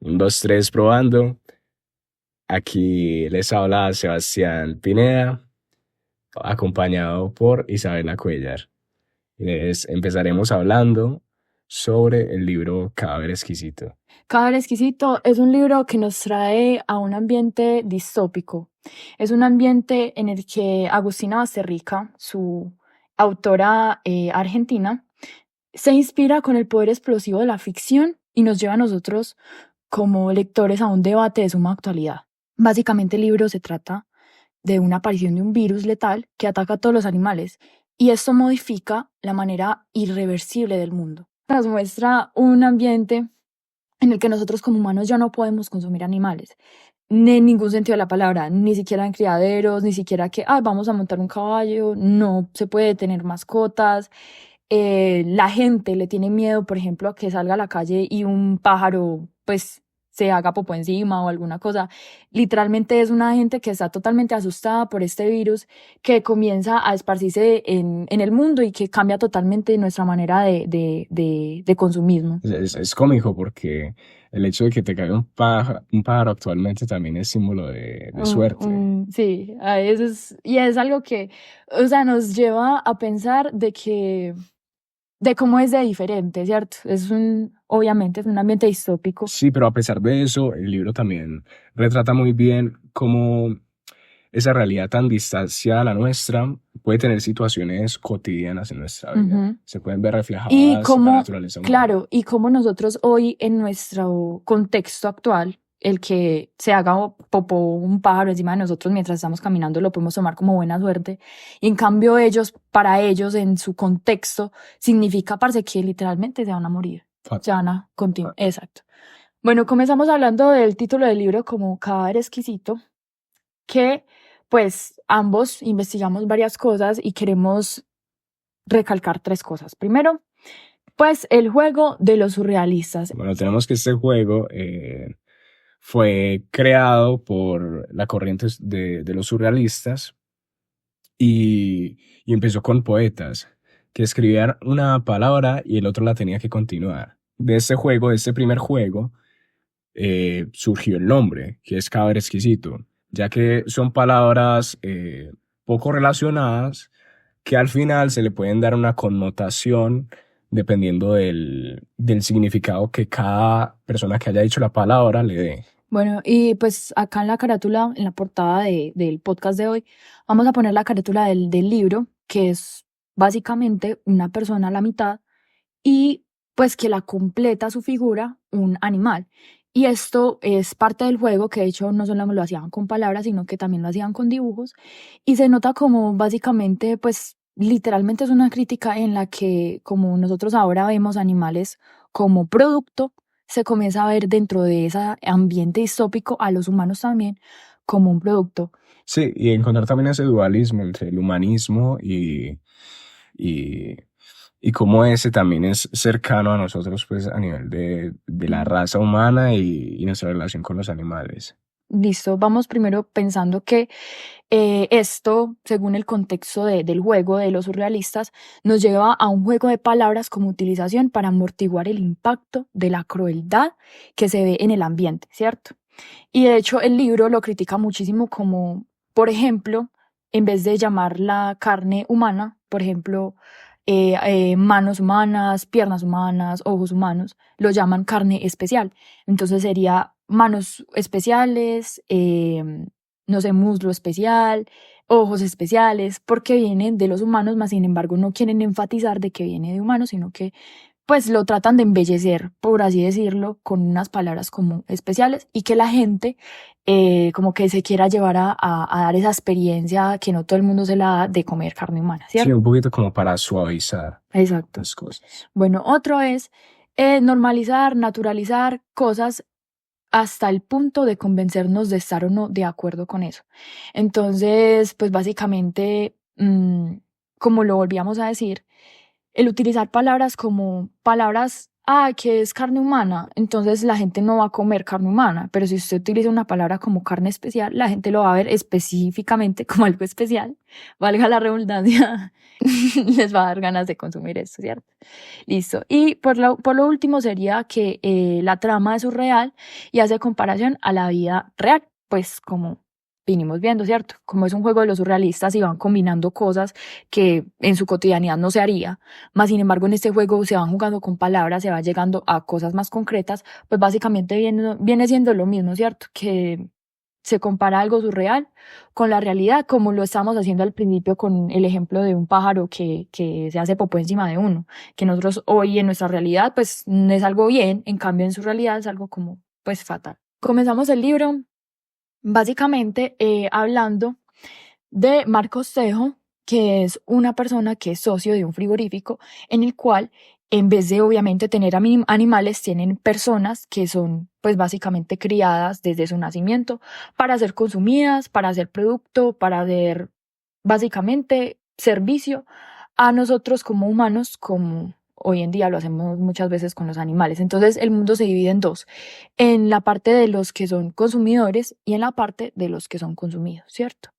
Un, dos, tres, probando. Aquí les habla Sebastián Pineda, acompañado por Isabela Cuellar. Empezaremos hablando sobre el libro Cadáver Exquisito. Cadáver Exquisito es un libro que nos trae a un ambiente distópico. Es un ambiente en el que Agustina Basterrica, su autora argentina, se inspira con el poder explosivo de la ficción y nos lleva a nosotros como lectores a un debate de suma actualidad. Básicamente el libro se trata de una aparición de un virus letal que ataca a todos los animales y esto modifica la manera irreversible del mundo. Nos muestra un ambiente en el que nosotros como humanos ya no podemos consumir animales, ni en ningún sentido de la palabra, ni siquiera en criaderos, ni siquiera que vamos a montar un caballo, no se puede tener mascotas. La gente le tiene miedo, por ejemplo, a que salga a la calle y un pájaro pues se haga popó encima o alguna cosa. Literalmente es una gente que está totalmente asustada por este virus que comienza a esparcirse en el mundo y que cambia totalmente nuestra manera de consumismo. Es cómico porque el hecho de que te caiga un pájaro actualmente también es símbolo de suerte. Sí, y es algo que, o sea, nos lleva a pensar de cómo es de diferente, ¿cierto? Obviamente es un ambiente distópico. Sí, pero a pesar de eso, el libro también retrata muy bien cómo esa realidad tan distanciada a la nuestra puede tener situaciones cotidianas en nuestra vida. Ujú. Se pueden ver reflejadas Y en la cómo, naturaleza humana. claro, y cómo nosotros hoy en nuestro contexto actual, el que se haga popó un pájaro encima de nosotros mientras estamos caminando lo podemos tomar como buena suerte. Y en cambio para ellos, en su contexto, significa, parce, que literalmente se van a morir. Se van a continuar. Exacto. Bueno, comenzamos hablando del título del libro como Cadáver Exquisito, que pues ambos investigamos varias cosas y queremos recalcar 3 cosas. Primero, pues el juego de los surrealistas. Bueno, tenemos que este juego fue creado por la corriente de los surrealistas y empezó con poetas que escribían una palabra y el otro la tenía que continuar. De este juego, de este primer juego, surgió el nombre, que es Cadáver Exquisito, ya que son palabras poco relacionadas que al final se le pueden dar una connotación dependiendo del significado que cada persona que haya dicho la palabra le dé. Bueno, y pues acá en la carátula, en la portada del podcast de hoy, vamos a poner la carátula del libro, que es básicamente una persona a la mitad y pues que la completa su figura un animal. Y esto es parte del juego, que de hecho no solo lo hacían con palabras, sino que también lo hacían con dibujos. Y se nota como básicamente, pues literalmente es una crítica en la que como nosotros ahora vemos animales como producto, se comienza a ver dentro de ese ambiente distópico a los humanos también como un producto. Sí, y encontrar también ese dualismo entre el humanismo y cómo ese también es cercano a nosotros, pues a nivel de la raza humana y nuestra relación con los animales. Listo, vamos primero pensando que esto, según el contexto del juego de los surrealistas, nos lleva a un juego de palabras como utilización para amortiguar el impacto de la crueldad que se ve en el ambiente, ¿cierto? Y de hecho el libro lo critica muchísimo como, por ejemplo, en vez de llamar la carne humana, por ejemplo, manos humanas, piernas humanas, ojos humanos, lo llaman carne especial. Entonces sería manos especiales, no sé, muslo especial, ojos especiales, porque vienen de los humanos, mas sin embargo no quieren enfatizar de que viene de humanos, sino que pues lo tratan de embellecer, por así decirlo, con unas palabras como especiales y que la gente como que se quiera llevar a dar esa experiencia que no todo el mundo se la da de comer carne humana, ¿cierto? Sí, un poquito como para suavizar Exacto. las cosas. Bueno, otro es normalizar, naturalizar cosas hasta el punto de convencernos de estar o no de acuerdo con eso. Entonces, pues básicamente, como lo volvíamos a decir, el utilizar palabras como palabras que es carne humana, entonces la gente no va a comer carne humana, pero si usted utiliza una palabra como carne especial, la gente lo va a ver específicamente como algo especial, valga la redundancia, les va a dar ganas de consumir eso, ¿cierto? Listo. Y por lo último sería que la trama es surreal y hace comparación a la vida real, pues como vinimos viendo, ¿cierto? Como es un juego de los surrealistas y van combinando cosas que en su cotidianidad no se haría, más sin embargo en este juego se van jugando con palabras, se va llegando a cosas más concretas, pues básicamente viene siendo lo mismo, ¿cierto? Que se compara algo surreal con la realidad, como lo estamos haciendo al principio con el ejemplo de un pájaro que se hace popó encima de uno, que nosotros hoy en nuestra realidad pues es algo bien, en cambio en su realidad es algo como pues fatal. Comenzamos el libro básicamente hablando de Marcos Tejo, que es una persona que es socio de un frigorífico en el cual en vez de obviamente tener animales, tienen personas que son pues básicamente criadas desde su nacimiento para ser consumidas, para hacer producto, para hacer básicamente servicio a nosotros como humanos, como hoy en día lo hacemos muchas veces con los animales. Entonces el mundo se divide en dos, en la parte de los que son consumidores y en la parte de los que son consumidos, ¿cierto?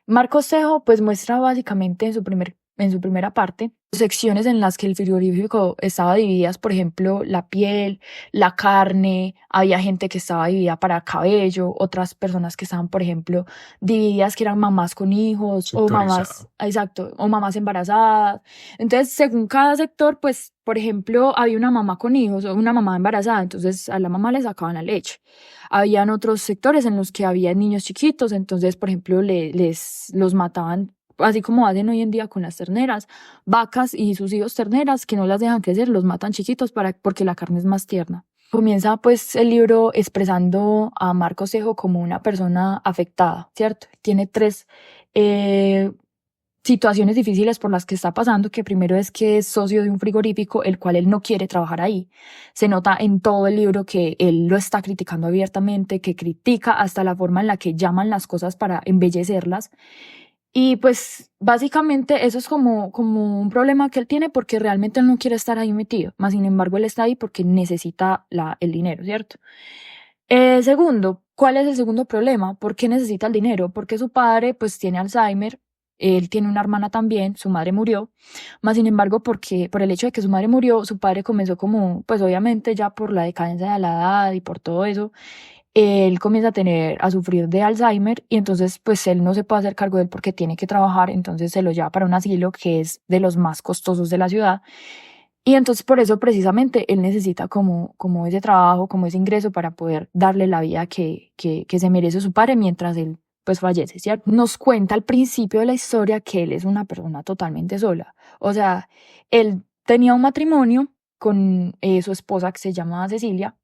Marcos Tejo pues muestra básicamente en su primera parte secciones en las que el frigorífico estaba divididas, por ejemplo, la piel, la carne, había gente que estaba dividida para cabello, otras personas que estaban, por ejemplo, divididas que eran mamás con hijos o mamás, Sectorizado. exacto, o mamás embarazadas. Entonces, según cada sector, pues, por ejemplo, había una mamá con hijos o una mamá embarazada, entonces a la mamá le sacaban la leche. Habían otros sectores en los que había niños chiquitos, entonces, por ejemplo, los mataban, así como hacen hoy en día con las terneras, vacas y sus hijos terneras, que no las dejan crecer, los matan chiquitos porque la carne es más tierna. Comienza pues el libro expresando a Marcos Tejo como una persona afectada, ¿cierto? Tiene tres situaciones difíciles por las que está pasando, que primero es que es socio de un frigorífico, el cual él no quiere trabajar ahí. Se nota en todo el libro que él lo está criticando abiertamente, que critica hasta la forma en la que llaman las cosas para embellecerlas. Y pues básicamente eso es como un problema que él tiene porque realmente él no quiere estar ahí metido, más sin embargo él está ahí porque necesita el dinero, ¿cierto? Segundo, ¿cuál es el segundo problema? ¿Por qué necesita el dinero? Porque su padre pues tiene Alzheimer, él tiene una hermana también, su madre murió, más sin embargo porque por el hecho de que su madre murió, su padre comenzó como, pues obviamente ya por la decadencia de la edad y por todo eso, él comienza a sufrir de Alzheimer y entonces pues él no se puede hacer cargo de él porque tiene que trabajar, entonces se lo lleva para un asilo que es de los más costosos de la ciudad y entonces por eso precisamente él necesita como ese trabajo, como ese ingreso para poder darle la vida que se merece su padre mientras él pues fallece, ¿cierto? Nos cuenta al principio de la historia que él es una persona totalmente sola, o sea, él tenía un matrimonio con su esposa que se llama Cecilia.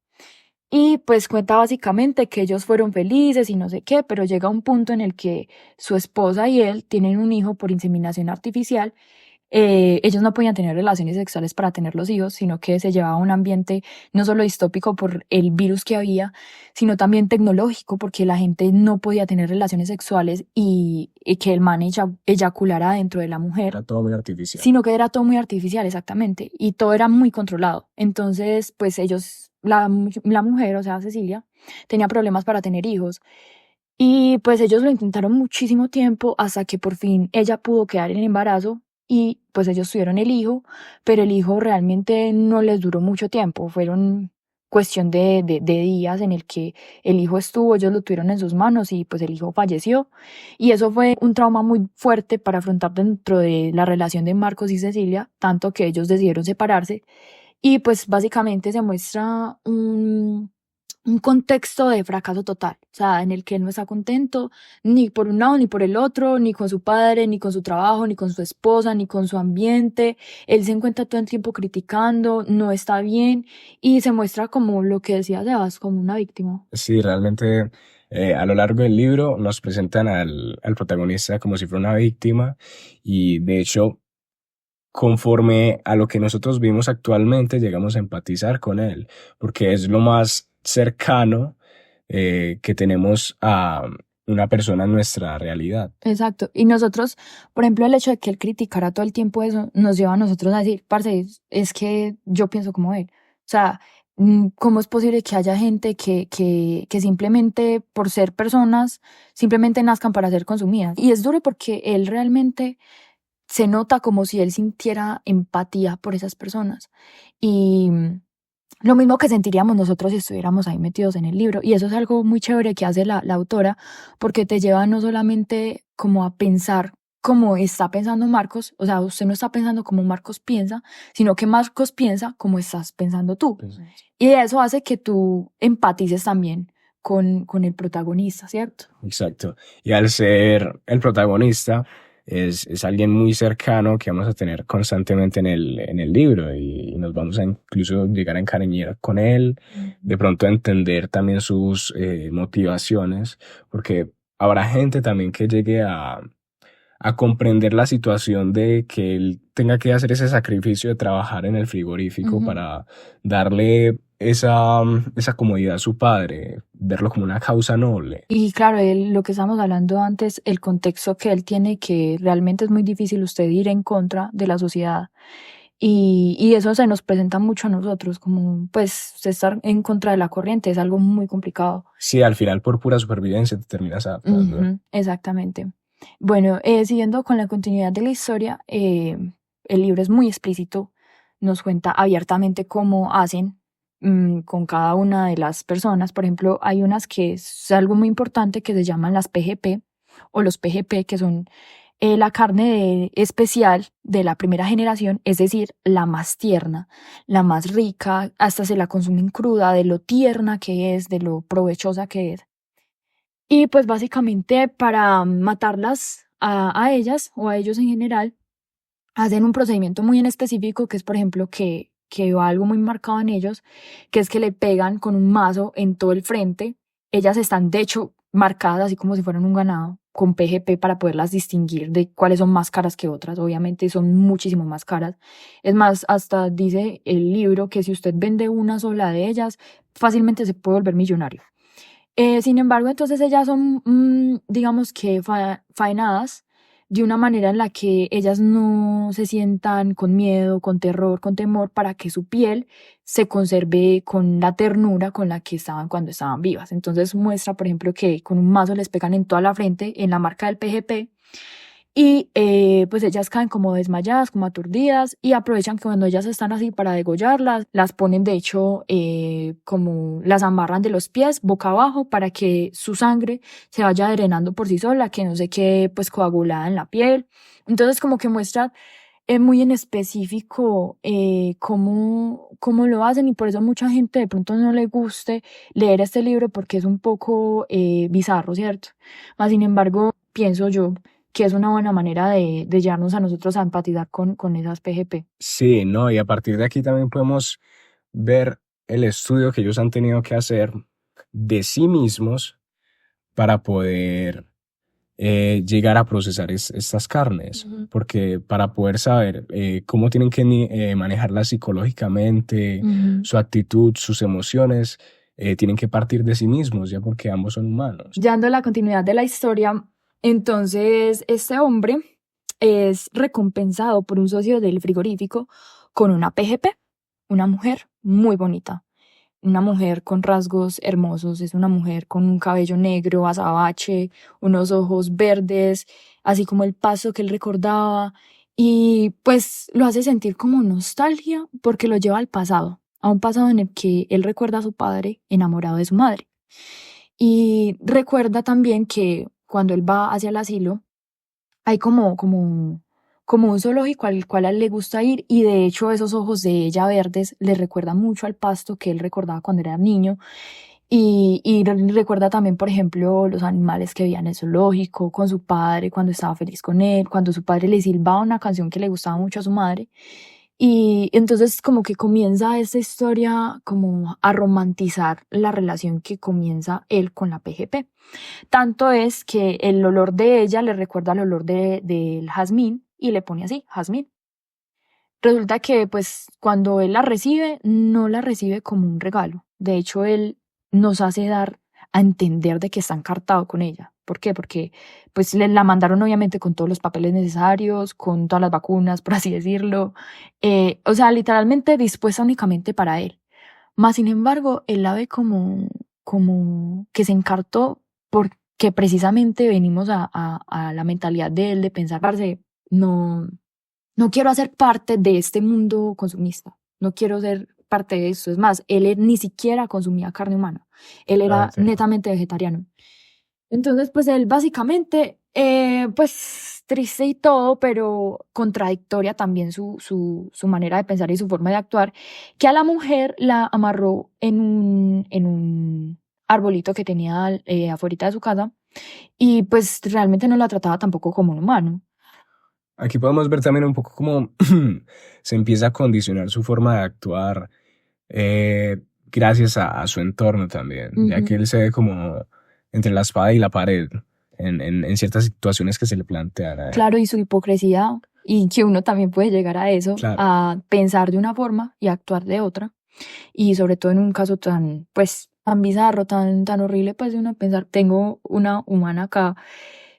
Y pues cuenta básicamente que ellos fueron felices y no sé qué, pero llega un punto en el que su esposa y él tienen un hijo por inseminación artificial. Ellos no podían tener relaciones sexuales para tener los hijos, sino que se llevaba a un ambiente no solo distópico por el virus que había, sino también tecnológico, porque la gente no podía tener relaciones sexuales y que el man eyaculara dentro de la mujer. Era todo muy artificial. Sino que era todo muy artificial, exactamente, y todo era muy controlado. Entonces, pues la mujer, o sea, Cecilia, tenía problemas para tener hijos. Y pues ellos lo intentaron muchísimo tiempo hasta que por fin ella pudo quedar en embarazo y pues ellos tuvieron el hijo, pero el hijo realmente no les duró mucho tiempo, fueron cuestión de días en el que el hijo estuvo, ellos lo tuvieron en sus manos y pues el hijo falleció. Y eso fue un trauma muy fuerte para afrontar dentro de la relación de Marcos y Cecilia, tanto que ellos decidieron separarse. Y pues básicamente se muestra un contexto de fracaso total, o sea, en el que él no está contento ni por un lado ni por el otro, ni con su padre, ni con su trabajo, ni con su esposa, ni con su ambiente. Él se encuentra todo el tiempo criticando, no está bien y se muestra como lo que decía Sebas, como una víctima. Sí, realmente a lo largo del libro nos presentan al protagonista como si fuera una víctima y de hecho conforme a lo que nosotros vimos actualmente llegamos a empatizar con él porque es lo más cercano que tenemos a una persona en nuestra realidad. Exacto. Y nosotros, por ejemplo, el hecho de que él criticara todo el tiempo eso, nos lleva a nosotros a decir, parce, es que yo pienso como él. sea, ¿cómo es posible que haya gente que simplemente por ser personas, simplemente nazcan para ser consumidas? Y es duro porque él realmente se nota como si él sintiera empatía por esas personas. Y lo mismo que sentiríamos nosotros si estuviéramos ahí metidos en el libro. Y eso es algo muy chévere que hace la autora, porque te lleva no solamente como a pensar como está pensando Marcos, o sea, usted no está pensando como Marcos piensa, sino que Marcos piensa como estás pensando tú. Y eso hace que tú empatices también con el protagonista, ¿cierto? Exacto. Y al ser el protagonista, es alguien muy cercano que vamos a tener constantemente en el libro y nos vamos a incluso llegar a encariñar con él, de pronto a entender también sus motivaciones, porque habrá gente también que llegue a comprender la situación de que él tenga que hacer ese sacrificio de trabajar en el frigorífico para darle esa comodidad a su padre, verlo como una causa noble. Y claro, lo que estábamos hablando antes, el contexto que él tiene, que realmente es muy difícil usted ir en contra de la sociedad. Y eso se nos presenta mucho a nosotros, como pues usted estar en contra de la corriente es algo muy complicado. Sí, al final por pura supervivencia te terminas adaptando. Exactamente. Bueno, siguiendo con la continuidad de la historia, el libro es muy explícito, nos cuenta abiertamente cómo hacen con cada una de las personas. Por ejemplo, hay unas que es algo muy importante que se llaman las PGP o los PGP, que son la carne especial de la primera generación, es decir, la más tierna, la más rica, hasta se la consumen cruda, de lo tierna que es, de lo provechosa que es. Y pues básicamente para matarlas a ellas o a ellos en general, hacen un procedimiento muy en específico que es, por ejemplo, que va algo muy marcado en ellos, que es que le pegan con un mazo en todo el frente. Ellas están, de hecho, marcadas así como si fueran un ganado, con PGP para poderlas distinguir de cuáles son más caras que otras. Obviamente son muchísimo más caras. Es más, hasta dice el libro que si usted vende una sola de ellas, fácilmente se puede volver millonario. Sin embargo, entonces ellas son, digamos que faenadas de una manera en la que ellas no se sientan con miedo, con terror, con temor, para que su piel se conserve con la ternura con la que estaban cuando estaban vivas. Entonces muestra, por ejemplo, que con un mazo les pegan en toda la frente, en la marca del PGP, y pues ellas caen como desmayadas, como aturdidas, y aprovechan que cuando ellas están así para degollarlas, las ponen de hecho como las amarran de los pies boca abajo para que su sangre se vaya drenando por sí sola, que no se quede pues coagulada en la piel. Entonces como que muestra muy en específico cómo lo hacen, y por eso mucha gente de pronto no le guste leer este libro porque es un poco bizarro, ¿cierto? Mas sin embargo, pienso yo que es una buena manera de llevarnos a nosotros a empatizar con esas PGP. Sí, ¿no? Y a partir de aquí también podemos ver el estudio que ellos han tenido que hacer de sí mismos para poder llegar a procesar estas carnes, porque para poder saber cómo tienen que manejarlas psicológicamente, su actitud, sus emociones, tienen que partir de sí mismos, ya porque ambos son humanos. Dando la continuidad de la historia, entonces este hombre es recompensado por un socio del frigorífico con una PGP, una mujer muy bonita. Una mujer con rasgos hermosos, es una mujer con un cabello negro, azabache, unos ojos verdes, así como el paso que él recordaba, y pues lo hace sentir como nostalgia porque lo lleva al pasado, a un pasado en el que él recuerda a su padre enamorado de su madre. Y recuerda también que cuando él va hacia el asilo, hay como un zoológico al cual a él le gusta ir, y de hecho esos ojos de ella verdes le recuerdan mucho al pasto que él recordaba cuando era niño, y recuerda también, por ejemplo, los animales que veía en el zoológico, con su padre, cuando estaba feliz con él, cuando su padre le silbaba una canción que le gustaba mucho a su madre. Y entonces como que comienza esta historia como a romantizar la relación que comienza él con la PGP. Tanto es que el olor de ella le recuerda al olor del jazmín y le pone así, jazmín. Resulta que pues cuando él la recibe, no la recibe como un regalo. De hecho, él nos hace dar a entender de que está encartado con ella. ¿Por qué? Porque pues la mandaron obviamente con todos los papeles necesarios, con todas las vacunas, por así decirlo. O sea, literalmente dispuesta únicamente para él. Más sin embargo, él la ve como que se encartó porque precisamente venimos a la mentalidad de él de pensar, parce, no, no quiero hacer parte de este mundo consumista, no quiero ser parte de eso. Es más, ni siquiera consumía carne humana, él era Sí. netamente vegetariano. Entonces, pues él básicamente, pues triste y todo, pero contradictoria también su manera de pensar y su forma de actuar, que a la mujer la amarró en un arbolito que tenía afuera de su casa y pues realmente no la trataba tampoco como un humano. Aquí podemos ver también un poco cómo se empieza a condicionar su forma de actuar gracias a su entorno también, ya que él se ve como entre la espada y la pared en ciertas situaciones que se le plantean a él. Claro, y su hipocresía, y que uno también puede llegar a eso, Claro. a pensar de una forma y actuar de otra. Y sobre todo en un caso tan, pues, tan bizarro, tan horrible, pues de uno pensar, tengo una humana acá,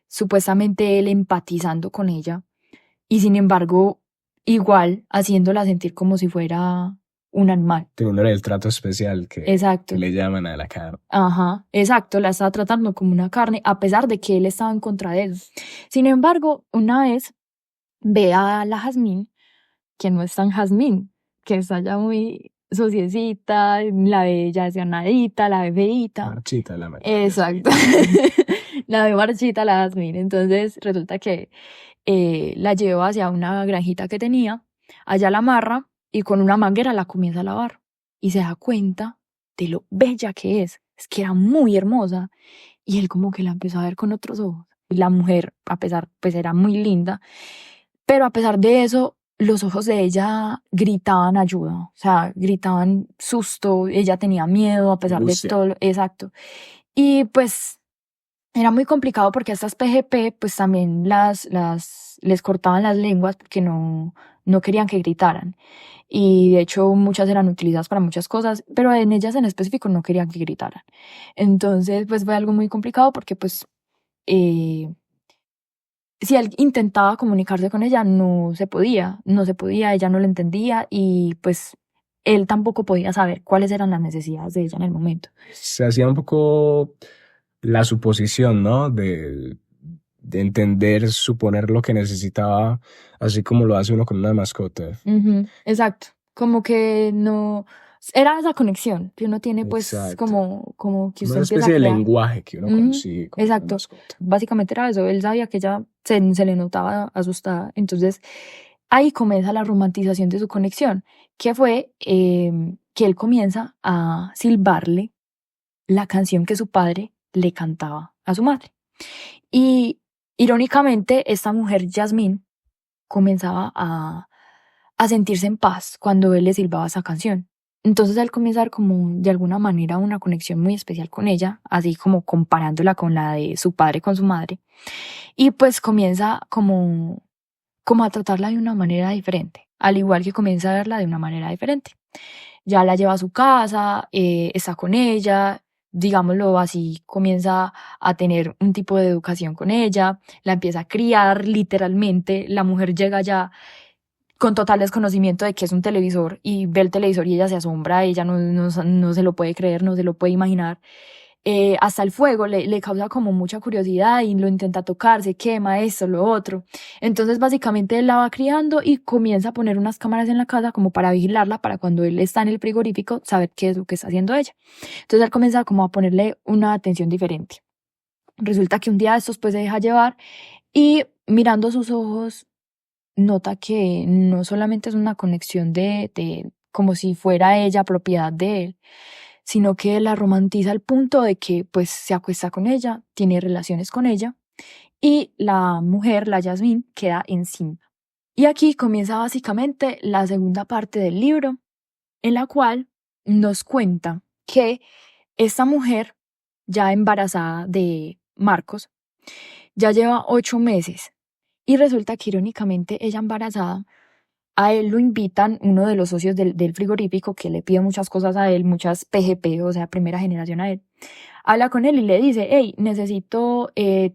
supuestamente él empatizando con ella, y sin embargo, igual haciéndola sentir como si fuera un animal. Teniéndole el trato especial Exacto. que le llaman a la carne. Ajá, exacto, la estaba tratando como una carne, a pesar de que él estaba en contra de él. Sin embargo, una vez ve a la Jazmín, que no es tan Jazmín, que está ya muy suciecita, la ve ya desganadita, la ve feíta. Marchita la María. Exacto. La ve marchita la Jazmín. Entonces resulta que la lleva hacia una granjita que tenía, allá la amarra y con una manguera la comienza a lavar. Y se da cuenta de lo bella que es que era muy hermosa. Y él como que la empezó a ver con otros ojos. Y la mujer, a pesar, pues era muy linda, pero a pesar de eso, los ojos de ella gritaban ayuda, o sea, gritaban susto, ella tenía miedo a pesar Angustia. de todo, exacto. Y pues era muy complicado porque a estas PGP pues también les cortaban las lenguas porque no querían que gritaran. Y de hecho muchas eran utilizadas para muchas cosas, pero en ellas en específico no querían que gritaran. Entonces pues fue algo muy complicado porque pues si él intentaba comunicarse con ella, no se podía, ella no lo entendía y pues él tampoco podía saber cuáles eran las necesidades de ella en el momento. Se hacía un poco la suposición, ¿no? De entender, suponer lo que necesitaba, así como lo hace uno con una mascota. Exacto, como que no, era esa conexión que uno tiene pues Exacto. como que usted Una empieza especie a de crear. lenguaje que uno consigue con una Exacto, mascota. básicamente era eso, él sabía que ella se le notaba asustada, entonces ahí comienza la romantización de su conexión, que fue que él comienza a silbarle la canción que su padre le cantaba a su madre. Y irónicamente, esta mujer, Yasmín, comenzaba a sentirse en paz cuando él le silbaba esa canción. Entonces él comienza a dar como de alguna manera una conexión muy especial con ella, así como comparándola con la de su padre con su madre. Y pues comienza como a tratarla de una manera diferente, al igual que comienza a verla de una manera diferente. Ya la lleva a su casa, está con ella, digámoslo así, comienza a tener un tipo de educación con ella, la empieza a criar literalmente, la mujer llega ya con total desconocimiento de que es un televisor y ve el televisor y ella se asombra, ella no se lo puede creer, no se lo puede imaginar. Hasta el fuego le causa como mucha curiosidad y lo intenta tocar, se quema, esto, lo otro. Entonces básicamente él la va criando y comienza a poner unas cámaras en la casa como para vigilarla, para cuando él está en el frigorífico saber qué es lo que está haciendo ella. Entonces él comienza como a ponerle una atención diferente. Resulta que un día de estos pues se deja llevar y mirando sus ojos nota que no solamente es una conexión de como si fuera ella propiedad de él, sino que la romantiza al punto de que pues se acuesta con ella, tiene relaciones con ella y la mujer, la Yasmín, queda encinta. Y aquí comienza básicamente la segunda parte del libro, en la cual nos cuenta que esta mujer, ya embarazada de Marcos, ya lleva 8 meses y resulta que irónicamente ella embarazada, a él lo invitan, uno de los socios del frigorífico, que le pide muchas cosas a él, muchas PGP, o sea, primera generación a él, habla con él y le dice, hey, necesito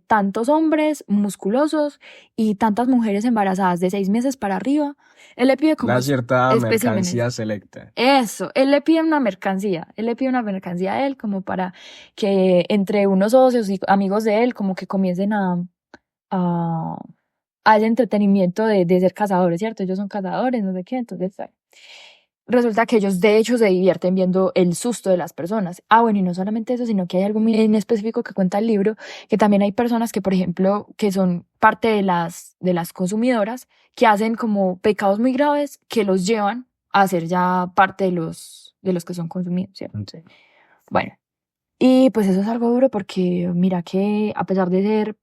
tantos hombres musculosos y tantas mujeres embarazadas de 6 meses para arriba. Él le pide como Una cierta especímenes. mercancía selecta. Eso, él le pide una mercancía, a él como para que entre unos socios y amigos de él como que comiencen a, a ese entretenimiento de ser cazadores, ¿cierto? Ellos son cazadores, no sé qué, entonces resulta que ellos de hecho se divierten viendo el susto de las personas. Ah, bueno, y no solamente eso, sino que hay algo muy en específico que cuenta el libro, que también hay personas que, por ejemplo, que son parte de las consumidoras, que hacen como pecados muy graves que los llevan a ser ya parte de los que son consumidos, ¿cierto? Sí. Bueno, y pues eso es algo duro porque mira que a pesar de ser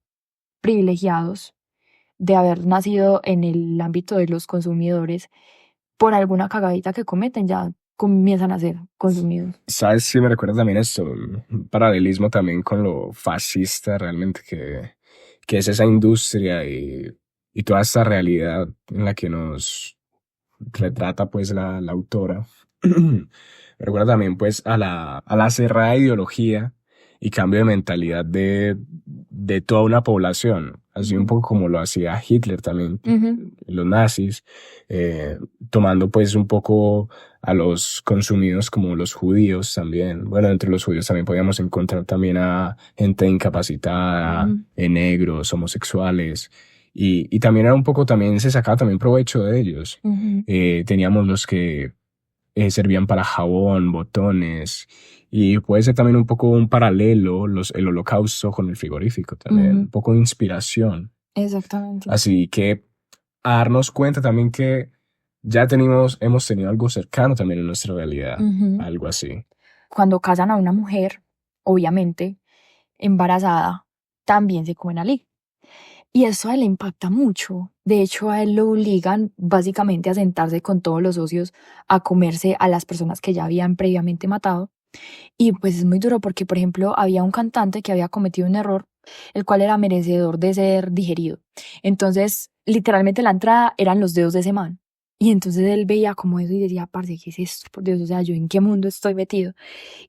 privilegiados, de haber nacido en el ámbito de los consumidores, por alguna cagadita que cometen ya comienzan a ser consumidos. ¿Sabes? Sí, me recuerda también esto, un paralelismo también con lo fascista realmente que es esa industria y toda esta realidad en la que nos retrata pues la autora. Me recuerda también pues a la cerrada ideología y cambio de mentalidad de toda una población, así un poco como lo hacía Hitler también, los nazis, tomando pues un poco a los consumidos como los judíos también. Bueno, entre los judíos también podíamos encontrar también a gente incapacitada, negros, homosexuales. Y también era un poco, también se sacaba también provecho de ellos. Teníamos los que servían para jabón, botones, y puede ser también un poco un paralelo, el holocausto con el frigorífico también, un poco de inspiración. Exactamente. Así que a darnos cuenta también que ya hemos tenido algo cercano también en nuestra realidad, algo así. Cuando casan a una mujer, obviamente, embarazada, también se comen a Lee. Y eso a él le impacta mucho. De hecho, a él lo obligan básicamente a sentarse con todos los socios a comerse a las personas que ya habían previamente matado. Y pues es muy duro porque, por ejemplo, había un cantante que había cometido un error, el cual era merecedor de ser digerido. Entonces, literalmente la entrada eran los dedos de ese man. Y entonces él veía como eso y decía, parce, ¿qué es esto? Por Dios, o sea, ¿yo en qué mundo estoy metido?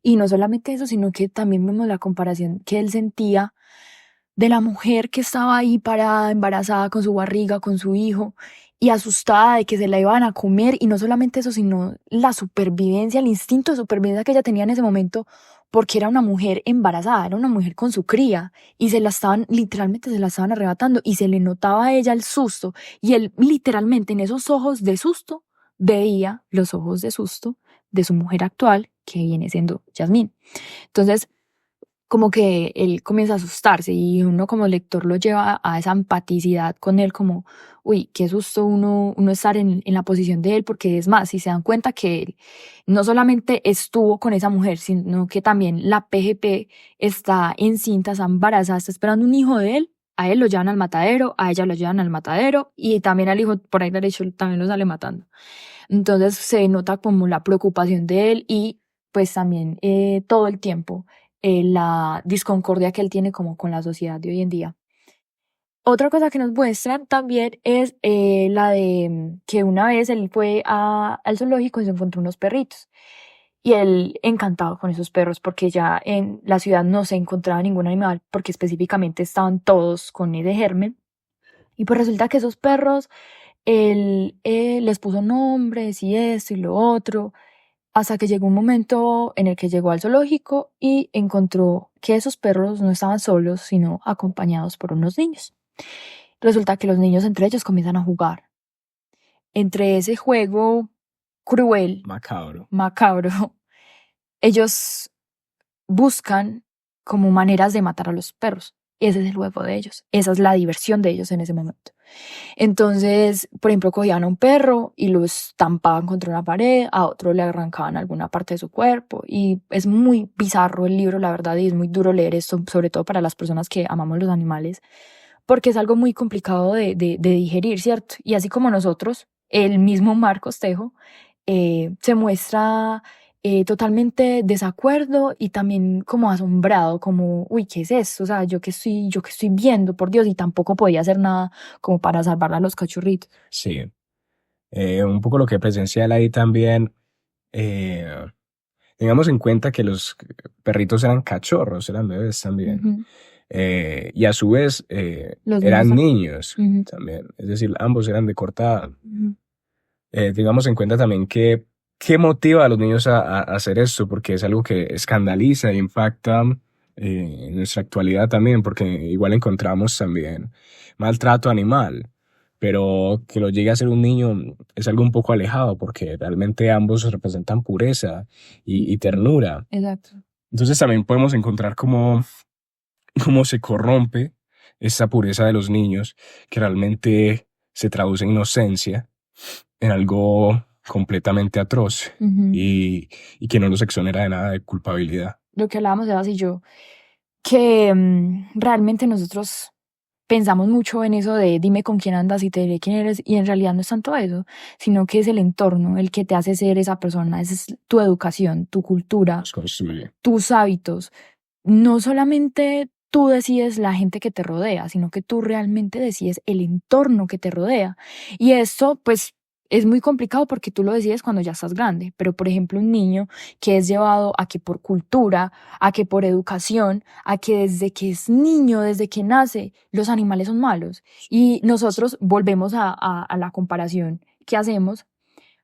Y no solamente eso, sino que también vemos la comparación que él sentía de la mujer que estaba ahí parada, embarazada, con su barriga, con su hijo, y asustada de que se la iban a comer, y no solamente eso, sino la supervivencia, el instinto de supervivencia que ella tenía en ese momento, porque era una mujer embarazada, era una mujer con su cría, y literalmente se la estaban arrebatando, y se le notaba a ella el susto, y él literalmente en esos ojos de susto, veía los ojos de susto de su mujer actual, que viene siendo Yasmín. Entonces, como que él comienza a asustarse y uno como lector lo lleva a esa empaticidad con él, como, uy, qué susto uno estar en la posición de él, porque es más, si se dan cuenta que él no solamente estuvo con esa mujer, sino que también la PGP está encinta, está embarazada, está esperando un hijo de él, a él lo llevan al matadero, a ella lo llevan al matadero y también al hijo por ahí derecho también lo sale matando. Entonces se nota como la preocupación de él y pues también todo el tiempo la disconcordia que él tiene como con la sociedad de hoy en día. Otra cosa que nos muestran también es la de que una vez él fue al zoológico y se encontró unos perritos. Y él encantado con esos perros porque ya en la ciudad no se encontraba ningún animal porque específicamente estaban todos con ese germen. Y pues resulta que esos perros, él les puso nombres y esto y lo otro, hasta que llegó un momento en el que llegó al zoológico y encontró que esos perros no estaban solos, sino acompañados por unos niños. Resulta que los niños entre ellos comienzan a jugar. Entre ese juego cruel, macabro, ellos buscan como maneras de matar a los perros. Ese es el juego de ellos. Esa es la diversión de ellos en ese momento. Entonces, por ejemplo, cogían a un perro y lo estampaban contra una pared, a otro le arrancaban alguna parte de su cuerpo. Y es muy bizarro el libro, la verdad, y es muy duro leer esto, sobre todo para las personas que amamos los animales, porque es algo muy complicado de digerir, ¿cierto? Y así como nosotros, el mismo Marcos Tejo se muestra totalmente desacuerdo y también como asombrado, como, uy, ¿qué es esto? O sea, yo que estoy viendo, por Dios, y tampoco podía hacer nada como para salvar a los cachorritos. Sí. Un poco lo que presencia él ahí también, tengamos en cuenta que los perritos eran cachorros, eran bebés también. Ujú. Y a su vez Los eran niños. niños Ujú. también. Es decir, ambos eran de corta edad. Ujú. Tengamos en cuenta también que qué motiva a los niños a hacer esto, porque es algo que escandaliza e impacta en nuestra actualidad también, porque igual encontramos también maltrato animal, pero que lo llegue a ser un niño es algo un poco alejado, porque realmente ambos representan pureza y ternura. Exacto. Entonces también podemos encontrar cómo se corrompe esa pureza de los niños, que realmente se traduce en inocencia, en algo completamente atroz Ujú. y que no los exonera de nada de culpabilidad. Lo que hablábamos Sebas y yo, que realmente nosotros pensamos mucho en eso de dime con quién andas y te diré quién eres, y en realidad no es tanto eso, sino que es el entorno el que te hace ser esa persona, esa es tu educación, tu cultura, Los construye. tus hábitos. No solamente tú decides la gente que te rodea, sino que tú realmente decides el entorno que te rodea. Y esto, pues, es muy complicado porque tú lo decides cuando ya estás grande. Pero, por ejemplo, un niño que es llevado a que por cultura, a que por educación, a que desde que es niño, desde que nace, los animales son malos. Y nosotros volvemos a la comparación que hacemos.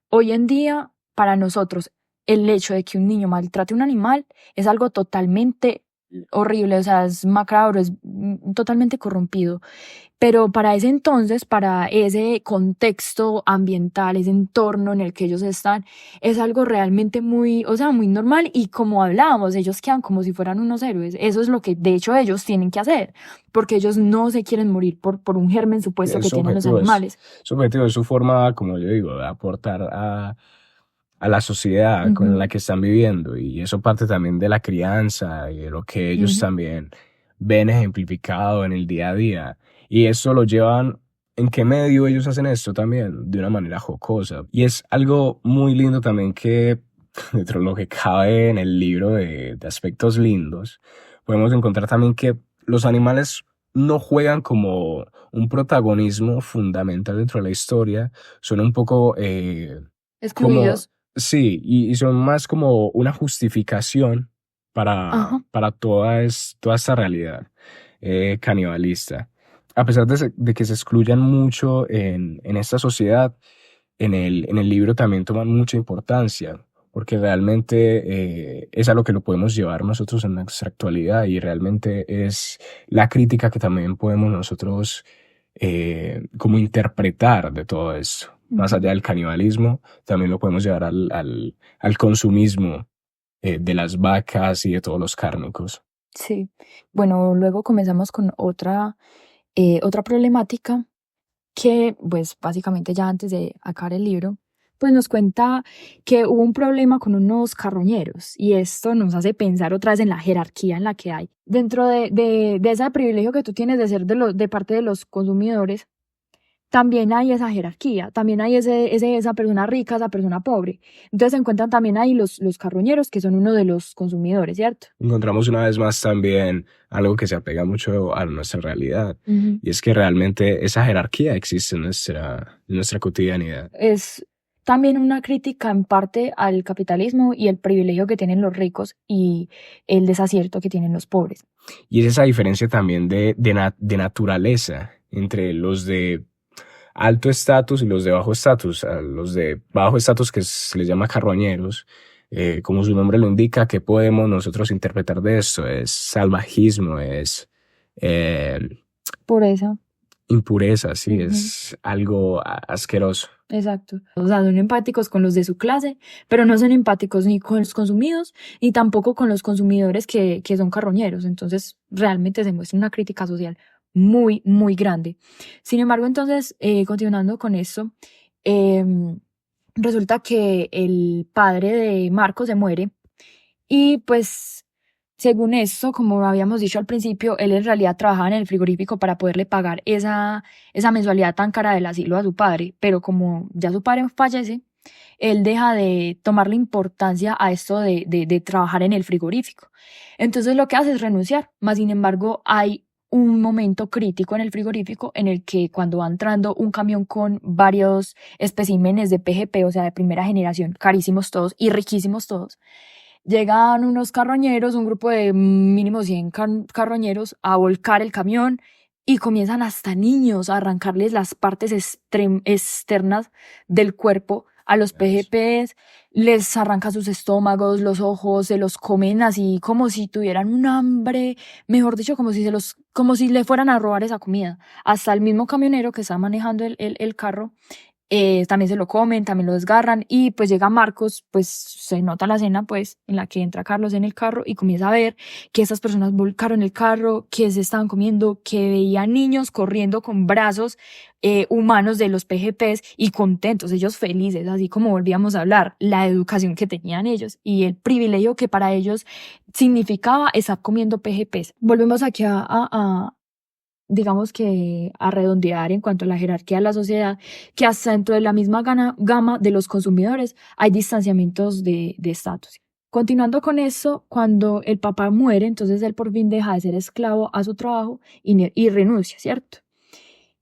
Hoy en día, para nosotros, el hecho de que un niño maltrate a un animal es algo totalmente horrible, o sea, es macabro, es totalmente corrompido. Pero para ese entonces, para ese contexto ambiental, ese entorno en el que ellos están, es algo realmente muy, o sea, muy normal. Y como hablábamos, ellos quedan como si fueran unos héroes. Eso es lo que de hecho ellos tienen que hacer, porque ellos no se quieren morir por un germen supuesto que Su tienen los objetivo animales. su objetivo es su forma, como yo digo, de aportar a la sociedad con la Ujú. que están viviendo. Y eso parte también de la crianza y de lo que ellos Ujú. también ven ejemplificado en el día a día. Y eso lo llevan, ¿en qué medio ellos hacen esto también? De una manera jocosa. Y es algo muy lindo también que, dentro de lo que cabe en el libro de aspectos lindos, podemos encontrar también que los animales no juegan como un protagonismo fundamental dentro de la historia, son un poco como, Excluidos. sí, y son más como una justificación Ajá. para toda esta realidad canibalista. A pesar de que se excluyan mucho en esta sociedad, en el libro también toman mucha importancia, porque realmente es a lo que lo podemos llevar nosotros en nuestra actualidad y realmente es la crítica que también podemos nosotros como interpretar de todo esto. Más Ujú. allá del canibalismo, también lo podemos llevar al consumismo de las vacas y de todos los cárnicos. Sí. Bueno, luego comenzamos con otra problemática que, pues, básicamente ya antes de acabar el libro, pues nos cuenta que hubo un problema con unos carroñeros y esto nos hace pensar otra vez en la jerarquía en la que hay. Dentro de ese privilegio que tú tienes de ser de parte de los consumidores, también hay esa jerarquía, también hay esa persona rica, esa persona pobre. Entonces se encuentran también ahí los carroñeros, que son uno de los consumidores, ¿cierto? Encontramos una vez más también algo que se apega mucho a nuestra realidad, Ujú. y es que realmente esa jerarquía existe en nuestra cotidianidad. Es también una crítica en parte al capitalismo y el privilegio que tienen los ricos y el desacierto que tienen los pobres. Y es esa diferencia también de naturaleza entre los de alto estatus y los de bajo estatus. A los de bajo estatus, que se les llama carroñeros, como su nombre lo indica, ¿qué podemos nosotros interpretar de esto? Es salvajismo, es eh, Por eso. impureza, sí, Ujú. es algo asqueroso. Exacto. O sea, son empáticos con los de su clase, pero no son empáticos ni con los consumidos, ni tampoco con los consumidores que son carroñeros. Entonces, realmente se muestra una crítica social muy, muy grande. Sin embargo, entonces, continuando con esto, resulta que el padre de Marco se muere y pues, según esto, como habíamos dicho al principio, él en realidad trabajaba en el frigorífico para poderle pagar esa mensualidad tan cara del asilo a su padre, pero como ya su padre fallece, él deja de tomarle importancia a esto de trabajar en el frigorífico. Entonces lo que hace es renunciar, más sin embargo hay un momento crítico en el frigorífico en el que cuando va entrando un camión con varios especímenes de PGP, o sea, de primera generación, carísimos todos y riquísimos todos, Llegan unos carroñeros, un grupo de mínimo 100 carroñeros, a volcar el camión y comienzan hasta niños a arrancarles las partes externas del cuerpo a los PGPs, les arrancan sus estómagos, los ojos, se los comen así como si tuvieran un hambre, mejor dicho, como si le fueran a robar esa comida. Hasta el mismo camionero que está manejando el carro también se lo comen, también lo desgarran y pues llega Marcos, pues se nota la escena pues en la que entra Carlos en el carro y comienza a ver que estas personas volcaron el carro, que se estaban comiendo, que veía niños corriendo con brazos humanos de los PGPs y contentos, ellos felices, así como volvíamos a hablar, la educación que tenían ellos y el privilegio que para ellos significaba estar comiendo PGPs. Volvemos aquí digamos que a redondear en cuanto a la jerarquía de la sociedad, que hasta dentro de la misma gama de los consumidores hay distanciamientos de estatus. Continuando con eso, cuando el papá muere, entonces él por fin deja de ser esclavo a su trabajo y renuncia, ¿cierto?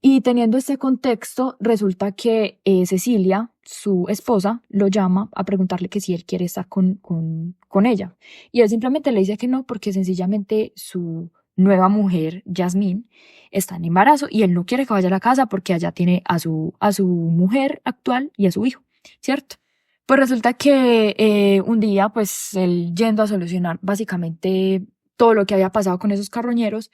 Y teniendo este contexto, resulta que Cecilia, su esposa, lo llama a preguntarle que si él quiere estar con ella. Y él simplemente le dice que no, porque sencillamente su nueva mujer, Yasmín, está en embarazo y él no quiere que vaya a la casa porque allá tiene a su mujer actual y a su hijo, ¿cierto? Pues resulta que un día, pues él yendo a solucionar básicamente todo lo que había pasado con esos carroñeros,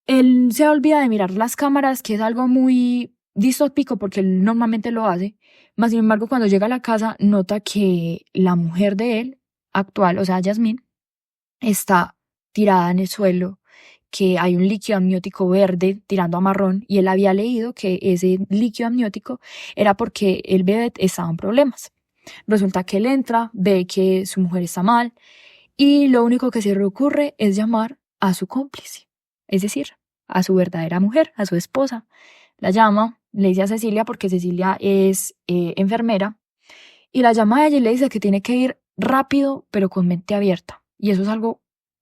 él se olvida de mirar las cámaras, que es algo muy distópico porque él normalmente lo hace. Más sin embargo, cuando llega a la casa, nota que la mujer de él, actual, o sea, Yasmín, está tirada en el suelo, que hay un líquido amniótico verde tirando a marrón, y él había leído que ese líquido amniótico era porque el bebé estaba en problemas. Resulta que él entra, ve que su mujer está mal, y lo único que se le ocurre es llamar a su cómplice, es decir, a su verdadera mujer, a su esposa. La llama, le dice a Cecilia, porque Cecilia es enfermera, y la llama a ella y le dice que tiene que ir rápido, pero con mente abierta. Y eso es algo,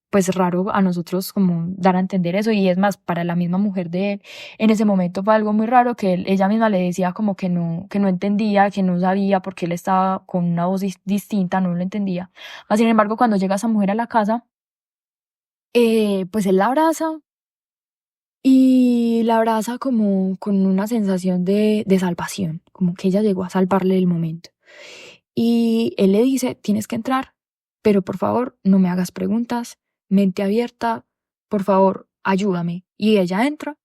pues, raro a nosotros como dar a entender eso, y es más, para la misma mujer de él, en ese momento fue algo muy raro que ella misma le decía como que no entendía, que no sabía porque él estaba con una voz distinta, no lo entendía. Sin embargo, cuando llega esa mujer a la casa, pues él la abraza y la abraza como con una sensación de salvación, como que ella llegó a salvarle el momento. Y él le dice, tienes que entrar, pero por favor no me hagas preguntas, mente abierta, por favor ayúdame. Y ella entra,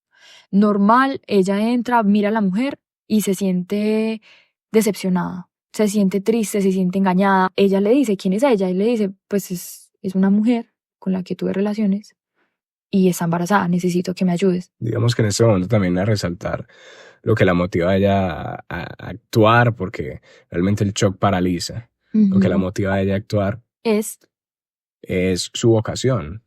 normal, ella entra, mira a la mujer y se siente decepcionada, se siente triste, se siente engañada. Ella le dice, ¿quién es ella? Y le dice, pues es una mujer con la que tuve relaciones y está embarazada, necesito que me ayudes. Digamos que en este momento también a resaltar lo que la motiva a ella a actuar, porque realmente el shock paraliza. Lo que la motiva a ella a actuar es su vocación.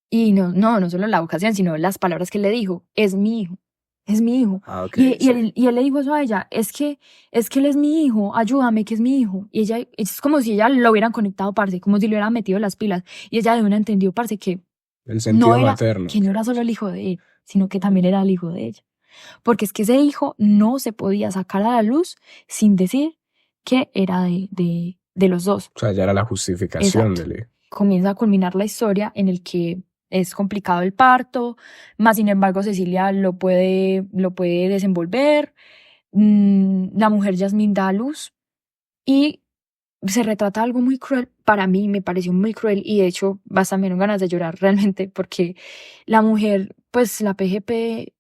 Y no solo la vocación, sino las palabras que él le dijo, es mi hijo, es mi hijo. Okay, y él le dijo eso a ella, es que él es mi hijo, ayúdame, que es mi hijo. Y ella, es como si ella lo hubieran conectado, parce, como si le hubieran metido las pilas. Y ella de una entendió, parce, que el sentido materno. Que no era solo el hijo de él, sino que también era el hijo de ella. Porque es que ese hijo no se podía sacar a la luz sin decir que era de los dos. O sea, ya era la justificación del hijo. Comienza a culminar la historia en el que es complicado el parto, más sin embargo Cecilia lo puede desenvolver, la mujer Yasmín da a luz y se retrata algo muy cruel. Para mí me pareció muy cruel y de hecho hasta me dieron ganas de llorar realmente, porque la mujer, pues la PGP,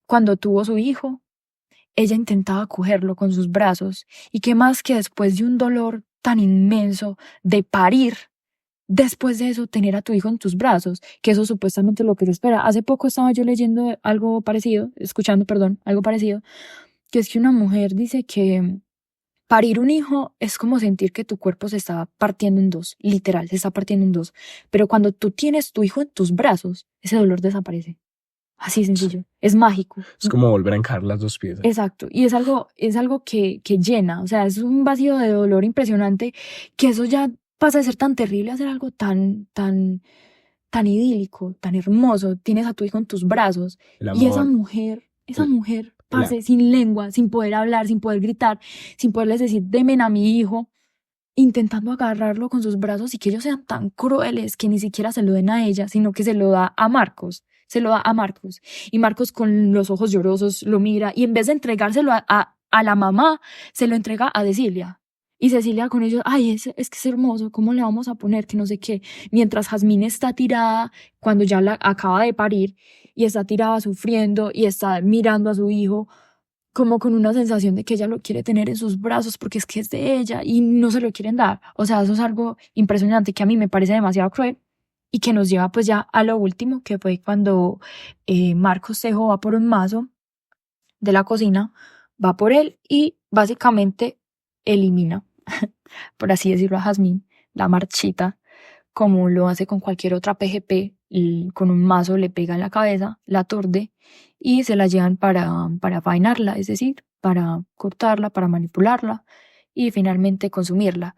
cuando tuvo su hijo, ella intentaba cogerlo con sus brazos, y qué más que después de un dolor tan inmenso de parir, después de eso tener a tu hijo en tus brazos, que eso supuestamente es lo que se espera. Hace poco estaba yo leyendo escuchando algo parecido, que es que una mujer dice que parir un hijo es como sentir que tu cuerpo se está partiendo en dos, literal, se está partiendo en dos. Pero cuando tú tienes tu hijo en tus brazos, ese dolor desaparece. Así sencillo. Es mágico. Es como volver a encajar las dos piezas. Exacto. Y es algo que llena. O sea, es un vacío de dolor impresionante, que eso ya pasa de ser tan terrible a ser algo tan idílico, tan hermoso. Tienes a tu hijo en tus brazos. Y esa mujer, parce, sin lengua, sin poder hablar, sin poder gritar, sin poderles decir, demen a mi hijo. intentando agarrarlo con sus brazos y que ellos sean tan crueles que ni siquiera se lo den a ella, sino que se lo da a Marcos. Se lo da a Marcos. Y Marcos con los ojos llorosos lo mira y en vez de entregárselo a la mamá, se lo entrega a Cecilia. Y Cecilia con ellos, ay, es que es hermoso, ¿cómo le vamos a poner? Que no sé qué. Mientras Jazmín está tirada, cuando ya la acaba de parir, y está tirada sufriendo y está mirando a su hijo, como con una sensación de que ella lo quiere tener en sus brazos porque es que es de ella y no se lo quieren dar. O sea, eso es algo impresionante que a mí me parece demasiado cruel y que nos lleva pues ya a lo último, que fue cuando Marcos Tejo va por un mazo de la cocina, va por él y básicamente elimina, por así decirlo, a Jazmín, la marchita, como lo hace con cualquier otra PGP, y con un mazo le pega en la cabeza, la aturde y se la llevan para faenarla, es decir, para cortarla, para manipularla y finalmente consumirla.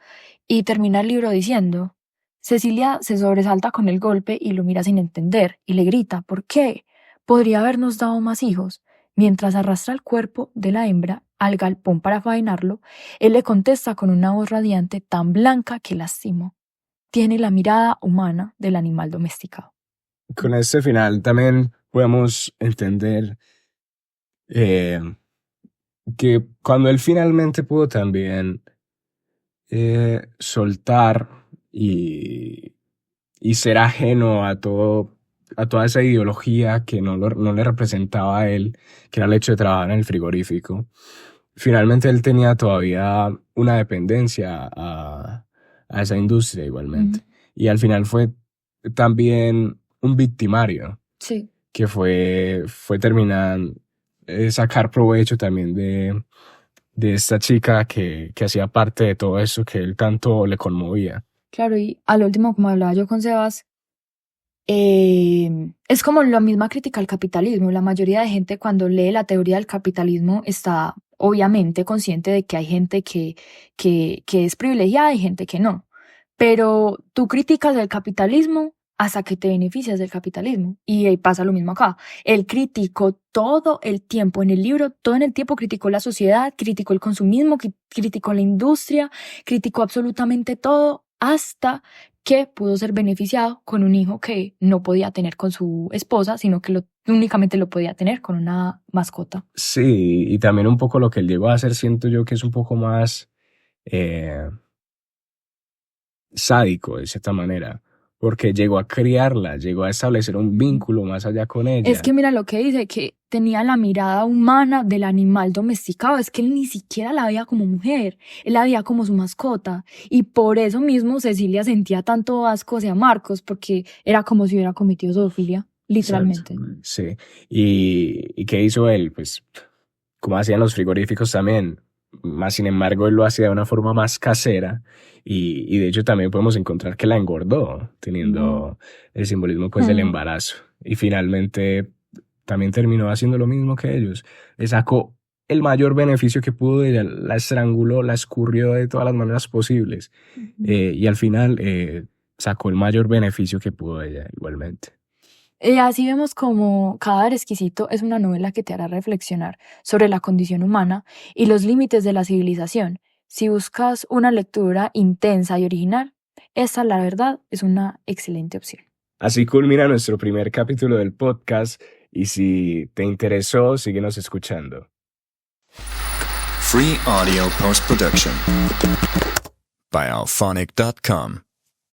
Y termina el libro diciendo, Cecilia se sobresalta con el golpe y lo mira sin entender y le grita, ¿por qué? Podría habernos dado más hijos. Mientras arrastra el cuerpo de la hembra al galpón para faenarlo, él le contesta con una voz radiante tan blanca que lastimó. Tiene la mirada humana del animal domesticado. Con este final también podemos entender que cuando él finalmente pudo también soltar y ser ajeno a toda esa ideología que no le representaba a él, que era el hecho de trabajar en el frigorífico, finalmente él tenía todavía una dependencia a esa industria igualmente. Y al final fue también un victimario. Sí. Que fue terminar sacar provecho también de esta chica que hacía parte de todo eso que él tanto le conmovía. Claro, y al último, como hablaba yo con Sebas, es como la misma crítica al capitalismo. La mayoría de gente cuando lee la teoría del capitalismo está obviamente consciente de que hay gente que es privilegiada y gente que no. Pero tú criticas el capitalismo hasta que te beneficias del capitalismo. Y pasa lo mismo acá. Él criticó todo el tiempo en el libro, todo en el tiempo criticó la sociedad, criticó el consumismo, criticó la industria, criticó absolutamente todo hasta que pudo ser beneficiado con un hijo que no podía tener con su esposa, sino que únicamente lo podía tener con una mascota. Sí, y también un poco lo que él llegó a hacer, siento yo que es un poco más sádico de cierta manera, porque llegó a criarla, llegó a establecer un vínculo más allá con ella. Es que mira lo que dice, que tenía la mirada humana del animal domesticado, es que él ni siquiera la veía como mujer, él la veía como su mascota, y por eso mismo Cecilia sentía tanto asco hacia Marcos, porque era como si hubiera cometido zoofilia, literalmente. Exacto. Sí, y ¿qué hizo él? Pues como hacían los frigoríficos también, más sin embargo él lo hacía de una forma más casera y de hecho también podemos encontrar que la engordó teniendo el simbolismo pues del embarazo y finalmente también terminó haciendo lo mismo que ellos. Le sacó el mayor beneficio que pudo de ella, la estranguló, la escurrió de todas las maneras posibles y al final sacó el mayor beneficio que pudo de ella igualmente. Así vemos como Cadáver Exquisito es una novela que te hará reflexionar sobre la condición humana y los límites de la civilización. Si buscas una lectura intensa y original, esta, la verdad, es una excelente opción. Así culmina nuestro primer capítulo del podcast y si te interesó, síguenos escuchando. Free Audio Post Production by Alphonic.com